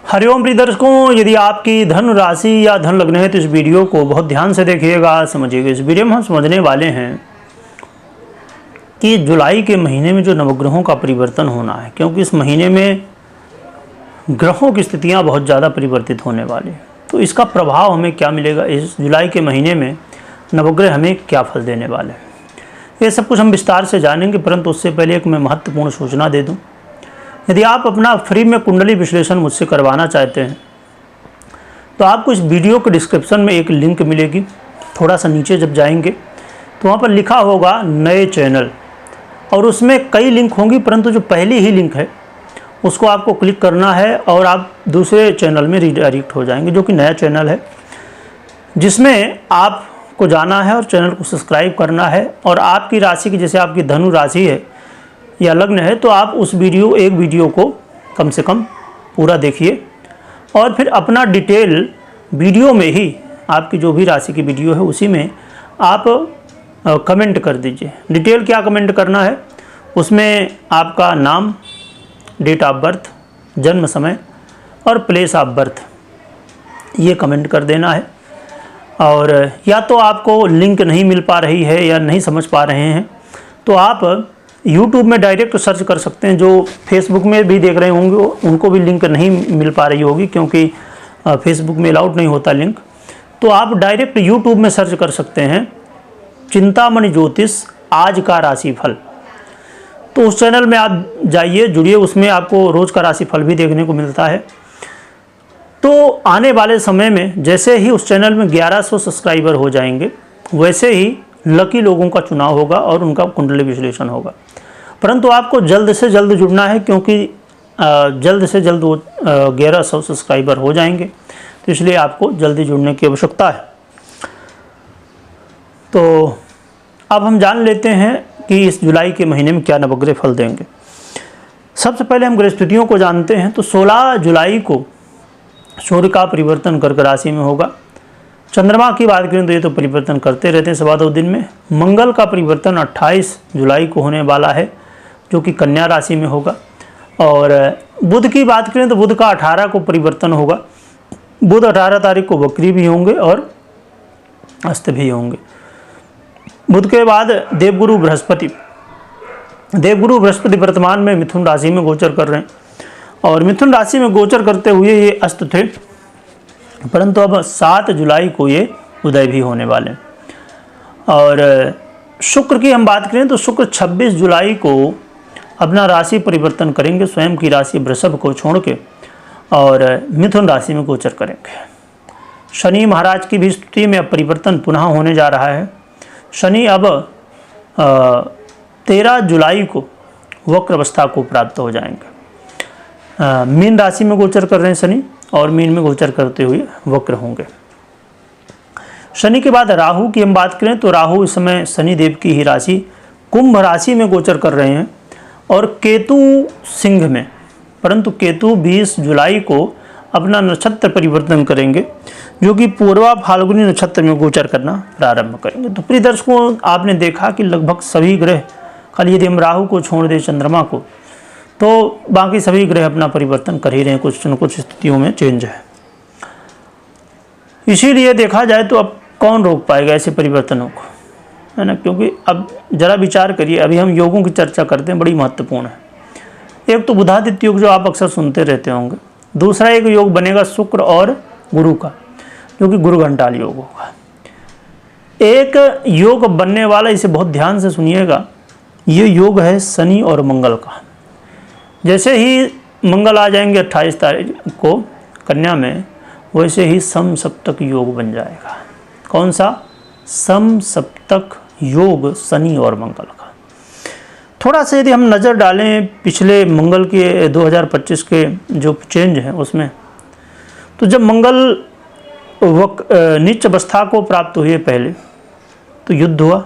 हरिओम प्रिय दर्शकों, यदि आपकी धन राशि या धन लग्न है तो इस वीडियो को बहुत ध्यान से देखिएगा, समझिएगा। इस वीडियो में हम समझने वाले हैं कि जुलाई के महीने में जो नवग्रहों का परिवर्तन होना है, क्योंकि इस महीने में ग्रहों की स्थितियां बहुत ज़्यादा परिवर्तित होने वाली हैं। तो इसका प्रभाव हमें क्या मिलेगा, इस जुलाई के महीने में नवग्रह हमें क्या फल देने वाले हैं, ये सब कुछ हम विस्तार से जानेंगे। परंतु उससे पहले एक मैं महत्वपूर्ण सूचना दे दूं। यदि आप अपना फ्री में कुंडली विश्लेषण मुझसे करवाना चाहते हैं तो आपको इस वीडियो के डिस्क्रिप्शन में एक लिंक मिलेगी। थोड़ा सा नीचे जब जाएंगे तो वहाँ पर लिखा होगा नए चैनल, और उसमें कई लिंक होंगी, परंतु जो पहली ही लिंक है उसको आपको क्लिक करना है और आप दूसरे चैनल में रीडायरेक्ट हो जाएंगे, जो कि नया चैनल है, जिसमें आपको जाना है और चैनल को सब्सक्राइब करना है। और आपकी राशि की, जैसे आपकी धनु राशि है या लग्न है, तो आप उस एक वीडियो को कम से कम पूरा देखिए और फिर अपना डिटेल वीडियो में ही, आपकी जो भी राशि की वीडियो है उसी में आप कमेंट कर दीजिए। डिटेल क्या कमेंट करना है, उसमें आपका नाम, डेट ऑफ बर्थ, जन्म समय और प्लेस ऑफ बर्थ, ये कमेंट कर देना है। और या तो आपको लिंक नहीं मिल पा रही है या नहीं समझ पा रहे हैं तो आप YouTube में डायरेक्ट सर्च कर सकते हैं। जो फेसबुक में भी देख रहे होंगे उनको भी लिंक नहीं मिल पा रही होगी, क्योंकि फेसबुक में अलाउड नहीं होता लिंक। तो आप डायरेक्ट YouTube में सर्च कर सकते हैं चिंतामणि ज्योतिष आज का राशिफल। तो उस चैनल में आप जाइए, जुड़िए, उसमें आपको रोज़ का राशिफल भी देखने को मिलता है। तो आने वाले समय में जैसे ही उस चैनल में 1100 सब्सक्राइबर हो जाएंगे, वैसे ही लकी लोगों का चुनाव होगा और उनका कुंडली विश्लेषण होगा। परंतु आपको जल्द से जल्द जुड़ना है, क्योंकि जल्द से जल्द 1100 सब्सक्राइबर हो जाएंगे, तो इसलिए आपको जल्दी जुड़ने की आवश्यकता है। तो अब हम जान लेते हैं कि इस जुलाई के महीने में क्या नवग्रह फल देंगे। सबसे पहले हम ग्रहस्थितियों को जानते हैं। तो 16 जुलाई को सूर्य का परिवर्तन कर्क राशि में होगा। चंद्रमा की बात करें तो ये तो परिवर्तन करते रहते हैं सवा 2 दिन में। मंगल का परिवर्तन 28 जुलाई को होने वाला है, जो कि कन्या राशि में होगा। और बुध की बात करें तो बुध का 18 को परिवर्तन होगा। बुध 18 तारीख को वक्री भी होंगे और अस्त भी होंगे। बुध के बाद देवगुरु बृहस्पति वर्तमान में मिथुन राशि में गोचर कर रहे हैं, और मिथुन राशि में गोचर करते हुए ये अस्त थे, परंतु अब 7 जुलाई को ये उदय भी होने वाले हैं। और शुक्र की हम बात करें तो शुक्र 26 जुलाई को अपना राशि परिवर्तन करेंगे, स्वयं की राशि वृषभ को छोड़ के, और मिथुन राशि में गोचर करेंगे। शनि महाराज की भी स्थिति में अब परिवर्तन पुनः होने जा रहा है। शनि अब 13 जुलाई को वक्र अवस्था को प्राप्त हो जाएंगे। मीन राशि में गोचर कर रहे हैं शनि, और मीन में गोचर करते हुए वक्र होंगे। शनि के बाद राहु की हम बात करें तो राहु इस समय शनि देव की ही राशि कुंभ राशि में गोचर कर रहे हैं, और केतु सिंह में, परंतु केतु 20 जुलाई को अपना नक्षत्र परिवर्तन करेंगे, जो कि पूर्वा फाल्गुनी नक्षत्र में गोचर करना प्रारंभ करेंगे। तो प्रिय दर्शकों, आपने देखा कि लगभग सभी ग्रह, खाली यदि हम राहु को छोड़ दें, चंद्रमा को, तो बाकी सभी ग्रह अपना परिवर्तन कर ही रहे हैं, कुछ न कुछ स्थितियों में चेंज है। इसीलिए देखा जाए तो अब कौन रोक पाएगा ऐसे परिवर्तनों को, है ना। क्योंकि अब जरा विचार करिए, अभी हम योगों की चर्चा करते हैं, बड़ी महत्वपूर्ण है। एक तो बुधादित्य योग जो आप अक्सर सुनते रहते होंगे, दूसरा एक योग बनेगा शुक्र और गुरु का, जो कि गुरु घंटाल योग होगा। एक योग बनने वाला, इसे बहुत ध्यान से सुनिएगा, ये योग है शनि और मंगल का। जैसे ही मंगल आ जाएंगे 28 तारीख को कन्या में, वैसे ही सम सप्तक योग बन जाएगा। कौन सा? सम सप्तक योग शनि और मंगल का। थोड़ा सा यदि हम नज़र डालें पिछले मंगल के 2025 के जो चेंज हैं उसमें, तो जब मंगल नीच अवस्था को प्राप्त हुए पहले तो युद्ध हुआ,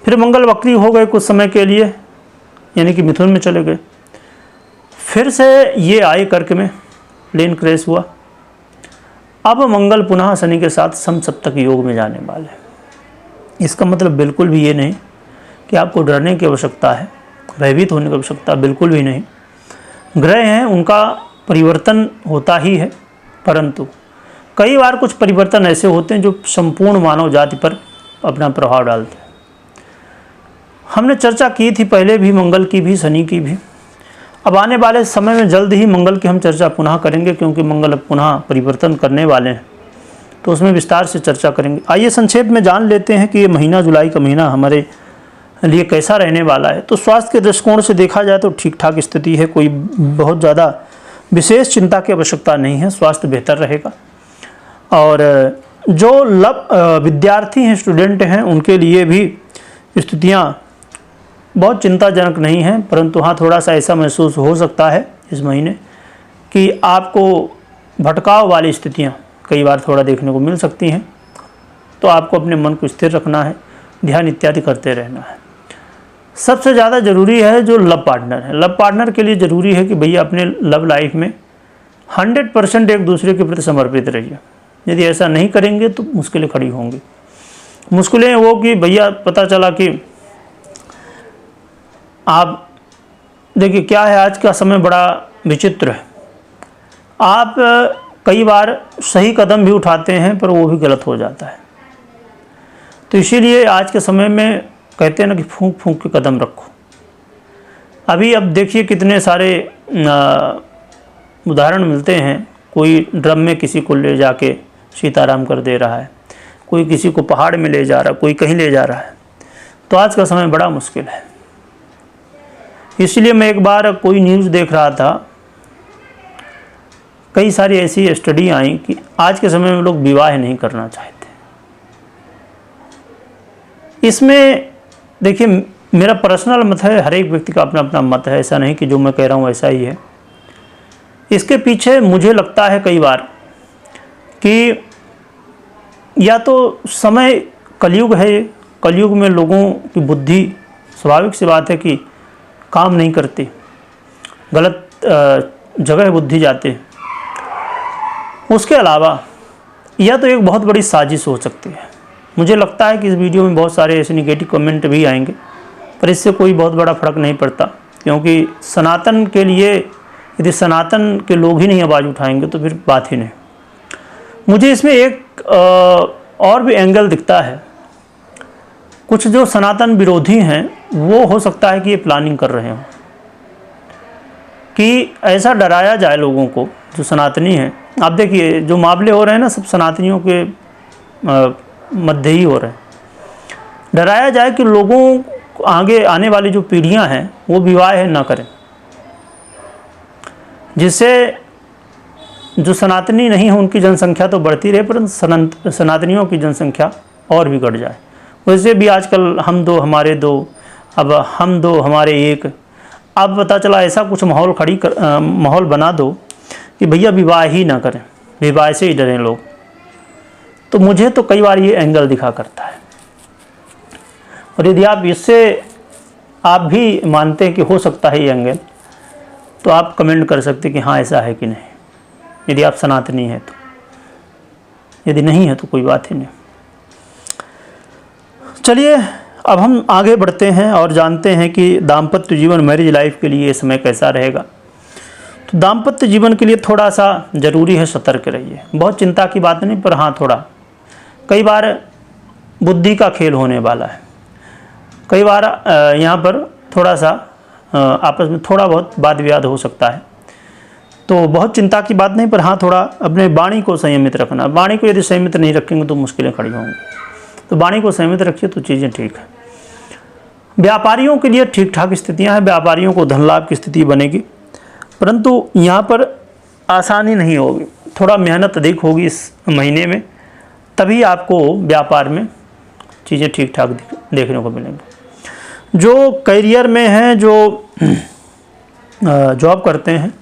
फिर मंगल वक्री हो गए कुछ समय के लिए, यानी कि मिथुन में चले गए, फिर से ये आए कर्क में, प्लेन क्रैश हुआ। अब मंगल पुनः शनि के साथ समसप्तक योग में जाने वाले हैं। इसका मतलब बिल्कुल भी ये नहीं कि आपको डरने की आवश्यकता है, भयभीत होने की आवश्यकता बिल्कुल भी नहीं। ग्रह हैं, उनका परिवर्तन होता ही है, परंतु कई बार कुछ परिवर्तन ऐसे होते हैं जो संपूर्ण मानव जाति पर अपना प्रभाव डालते हैं। हमने चर्चा की थी पहले भी, मंगल की भी, शनि की भी। अब आने वाले समय में जल्द ही मंगल की हम चर्चा पुनः करेंगे, क्योंकि मंगल अब पुनः परिवर्तन करने वाले हैं, तो उसमें विस्तार से चर्चा करेंगे। आइए संक्षेप में जान लेते हैं कि ये महीना, जुलाई का महीना हमारे लिए कैसा रहने वाला है। तो स्वास्थ्य के दृष्टिकोण से देखा जाए तो ठीक ठाक स्थिति है, कोई बहुत ज़्यादा विशेष चिंता की आवश्यकता नहीं है, स्वास्थ्य बेहतर रहेगा। और जो विद्यार्थी हैं, स्टूडेंट हैं, उनके लिए भी स्थितियाँ बहुत चिंताजनक नहीं हैं, परंतु हाँ, थोड़ा सा ऐसा महसूस हो सकता है इस महीने कि आपको भटकाव वाली स्थितियाँ कई बार थोड़ा देखने को मिल सकती हैं। तो आपको अपने मन को स्थिर रखना है, ध्यान इत्यादि करते रहना है। सबसे ज़्यादा ज़रूरी है जो लव पार्टनर है, लव पार्टनर के लिए ज़रूरी है कि भैया अपने लव लाइफ में 100% एक दूसरे के प्रति समर्पित रहिए। यदि ऐसा नहीं करेंगे तो मुश्किलें खड़ी होंगी। मुश्किलें वो कि भैया पता चला कि आप देखिए क्या है, आज का समय बड़ा विचित्र है। आप कई बार सही कदम भी उठाते हैं पर वो भी गलत हो जाता है। तो इसीलिए आज के समय में कहते हैं ना कि फूंक फूंक के कदम रखो। अभी अब देखिए कितने सारे उदाहरण मिलते हैं। कोई ड्रम में किसी को ले जाके सीताराम कर दे रहा है, कोई किसी को पहाड़ में ले जा रहा है, कोई कहीं ले जा रहा है। तो आज का समय बड़ा मुश्किल है। इसलिए मैं एक बार कोई न्यूज़ देख रहा था, कई सारी ऐसी स्टडी आई कि आज के समय में लोग विवाह नहीं करना चाहते। इसमें देखिए मेरा पर्सनल मत है, हर एक व्यक्ति का अपना अपना मत है, ऐसा नहीं कि जो मैं कह रहा हूँ ऐसा ही है। इसके पीछे मुझे लगता है कई बार कि या तो समय कलयुग है, कलयुग में लोगों की बुद्धि, स्वाभाविक सी बात है कि काम नहीं करती, गलत जगह बुद्धि जाती। उसके अलावा या तो एक बहुत बड़ी साजिश हो सकती है। मुझे लगता है कि इस वीडियो में बहुत सारे ऐसे निगेटिव कमेंट भी आएंगे, पर इससे कोई बहुत बड़ा फर्क नहीं पड़ता, क्योंकि सनातन के लिए यदि सनातन के लोग ही नहीं आवाज़ उठाएंगे तो फिर बात ही नहीं। मुझे इसमें एक और भी एंगल दिखता है। कुछ जो सनातन विरोधी हैं वो हो सकता है कि ये प्लानिंग कर रहे हों कि ऐसा डराया जाए लोगों को जो सनातनी हैं। आप देखिए जो मामले हो रहे हैं ना, सब सनातनियों के मध्य ही हो रहे हैं। डराया जाए कि लोगों आगे आने वाली जो पीढ़ियां हैं वो विवाह ना करें, जिससे जो सनातनी नहीं है उनकी जनसंख्या तो बढ़ती रहे, परंतु सनातनियों की जनसंख्या और भी घट जाए। वैसे भी आजकल हम दो हमारे दो, अब हम दो हमारे एक, अब पता चला ऐसा कुछ माहौल बना दो कि भैया विवाह ही ना करें, विवाह से ही डरें लोग। तो मुझे तो कई बार ये एंगल दिखा करता है। और यदि आप इससे आप भी मानते हैं कि हो सकता है ये एंगल, तो आप कमेंट कर सकते हैं कि हाँ ऐसा है कि नहीं, यदि आप सनातनी हैं तो। यदि नहीं है तो कोई बात ही नहीं। चलिए अब हम आगे बढ़ते हैं और जानते हैं कि दाम्पत्य जीवन, मैरिज लाइफ के लिए ये समय कैसा रहेगा। तो दाम्पत्य जीवन के लिए थोड़ा सा ज़रूरी है सतर्क रहिए। बहुत चिंता की बात नहीं, पर हाँ थोड़ा कई बार बुद्धि का खेल होने वाला है। कई बार यहाँ पर थोड़ा सा आपस में थोड़ा बहुत वाद विवाद हो सकता है। तो बहुत चिंता की बात नहीं, पर हाँ थोड़ा अपने वाणी को संयमित रखना। वाणी को यदि संयमित नहीं रखेंगे तो मुश्किलें खड़ी होंगी। तो वाणी को संयमित रखिए तो चीज़ें ठीक है। व्यापारियों के लिए ठीक ठाक स्थितियां हैं, व्यापारियों को धन लाभ की स्थिति बनेगी, परंतु यहाँ पर आसानी नहीं होगी, थोड़ा मेहनत अधिक होगी इस महीने में, तभी आपको व्यापार में चीज़ें ठीक ठाक देखने को मिलेंगी। जो करियर में हैं, जो जॉब करते हैं,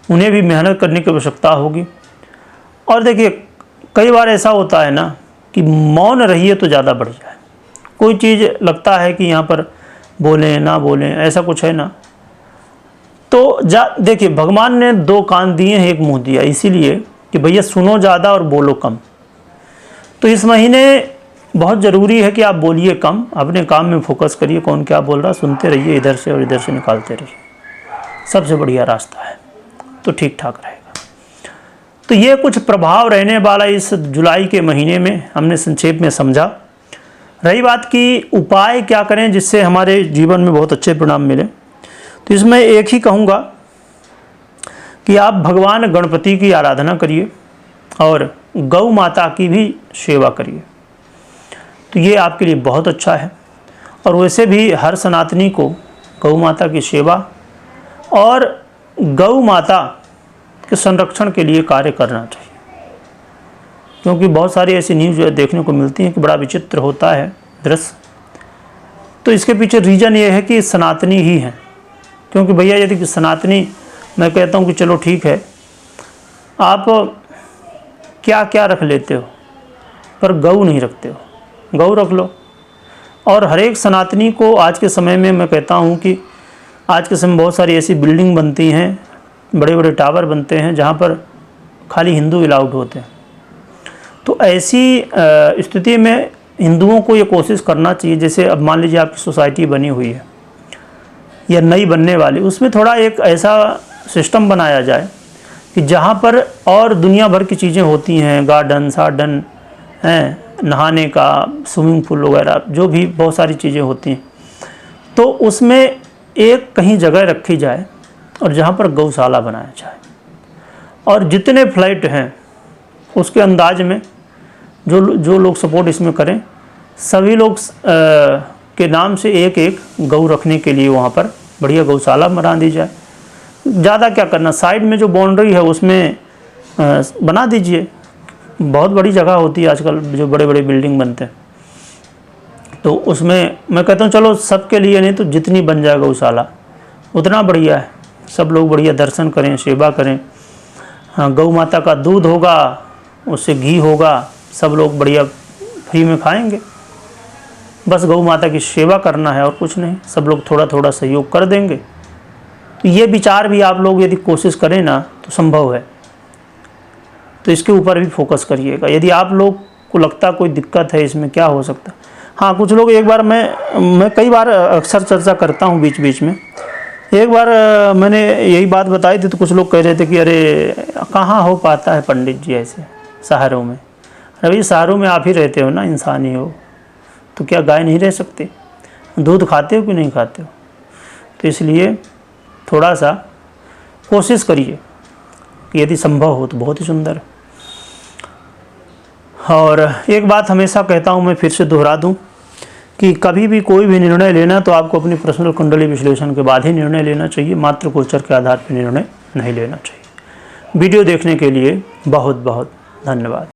उन्हें भी मेहनत करने की आवश्यकता होगी। और देखिए कई बार ऐसा होता है ना कि मौन रहिए तो ज़्यादा बढ़िया है। कोई चीज़ लगता है कि यहाँ पर बोलें ना बोलें, ऐसा कुछ है ना, तो देखिए भगवान ने 2 कान दिए हैं, 1 मुंह दिया, इसीलिए कि भैया सुनो ज़्यादा और बोलो कम। तो इस महीने बहुत ज़रूरी है कि आप बोलिए कम, अपने काम में फोकस करिए, कौन क्या बोल रहा सुनते रहिए, इधर से और इधर से निकालते रहिए, सबसे बढ़िया रास्ता है। तो ठीक ठाक रहेगा। तो ये कुछ प्रभाव रहने वाला इस जुलाई के महीने में हमने संक्षेप में समझा। रही बात कि उपाय क्या करें जिससे हमारे जीवन में बहुत अच्छे परिणाम मिले, तो इसमें एक ही कहूँगा कि आप भगवान गणपति की आराधना करिए और गौ माता की भी सेवा करिए, तो ये आपके लिए बहुत अच्छा है। और वैसे भी हर सनातनी को गौ माता की सेवा और गौ माता के संरक्षण के लिए कार्य करना चाहिए, क्योंकि बहुत सारी ऐसी न्यूज़ देखने को मिलती हैं कि बड़ा विचित्र होता है दृश्य। तो इसके पीछे रीज़न ये है कि सनातनी ही हैं, क्योंकि भैया यदि सनातनी, मैं कहता हूँ कि चलो ठीक है आप क्या क्या रख लेते हो पर गऊ नहीं रखते हो, गऊ रख लो। और हर एक सनातनी को आज के समय में मैं कहता हूँ कि आज के समय में बहुत सारी ऐसी बिल्डिंग बनती हैं, बड़े बड़े टावर बनते हैं जहाँ पर खाली हिंदू अलाउड होते हैं। तो ऐसी स्थिति में हिंदुओं को ये कोशिश करना चाहिए, जैसे अब मान लीजिए आपकी सोसाइटी बनी हुई है या नई बनने वाली, उसमें थोड़ा एक ऐसा सिस्टम बनाया जाए कि जहाँ पर और दुनिया भर की चीज़ें होती हैं, गार्डन सार्डन हैं, नहाने का, स्विमिंग पूल वगैरह, जो भी बहुत सारी चीज़ें होती हैं, तो उसमें एक कहीं जगह रखी जाए और जहाँ पर गौशाला बनाया जाए। और जितने फ्लैट हैं उसके अंदाज में जो लोग सपोर्ट इसमें करें, सभी लोग के नाम से एक एक गौ रखने के लिए वहाँ पर बढ़िया गौशाला बना दी जाए। ज़्यादा क्या करना, साइड में जो बाउंड्री है उसमें बना दीजिए। बहुत बड़ी जगह होती है आजकल जो बड़े बड़े बिल्डिंग बनते हैं, तो उसमें मैं कहता हूँ चलो सबके लिए नहीं तो जितनी बन जाए गौशाला उतना बढ़िया है। सब लोग बढ़िया दर्शन करें, सेवा करें। हाँ, गौ माता का दूध होगा, उससे घी होगा, सब लोग बढ़िया फ्री में खाएंगे। बस गौ माता की सेवा करना है और कुछ नहीं, सब लोग थोड़ा थोड़ा सहयोग कर देंगे। तो ये विचार भी आप लोग यदि कोशिश करें ना तो संभव है। तो इसके ऊपर भी फोकस करिएगा। यदि आप लोग को लगता कोई दिक्कत है इसमें क्या हो सकता है, हाँ कुछ लोग, एक बार मैं कई बार अक्सर चर्चा करता हूँ बीच बीच में, एक बार मैंने यही बात बताई थी तो कुछ लोग कह रहे थे कि अरे कहाँ हो पाता है पंडित जी ऐसे शहरों में। अरे शहरों में आप ही रहते हो ना, इंसान ही हो, तो क्या गाय नहीं रह सकते? दूध खाते हो कि नहीं खाते हो? तो इसलिए थोड़ा सा कोशिश करिए कि यदि संभव हो तो बहुत ही सुंदर। और एक बात हमेशा कहता हूँ, मैं फिर से दोहरा दूँ कि कभी भी कोई भी निर्णय लेना तो आपको अपनी पर्सनल कुंडली विश्लेषण के बाद ही निर्णय लेना चाहिए, मात्र गोचर के आधार पर निर्णय नहीं लेना चाहिए। वीडियो देखने के लिए बहुत बहुत धन्यवाद।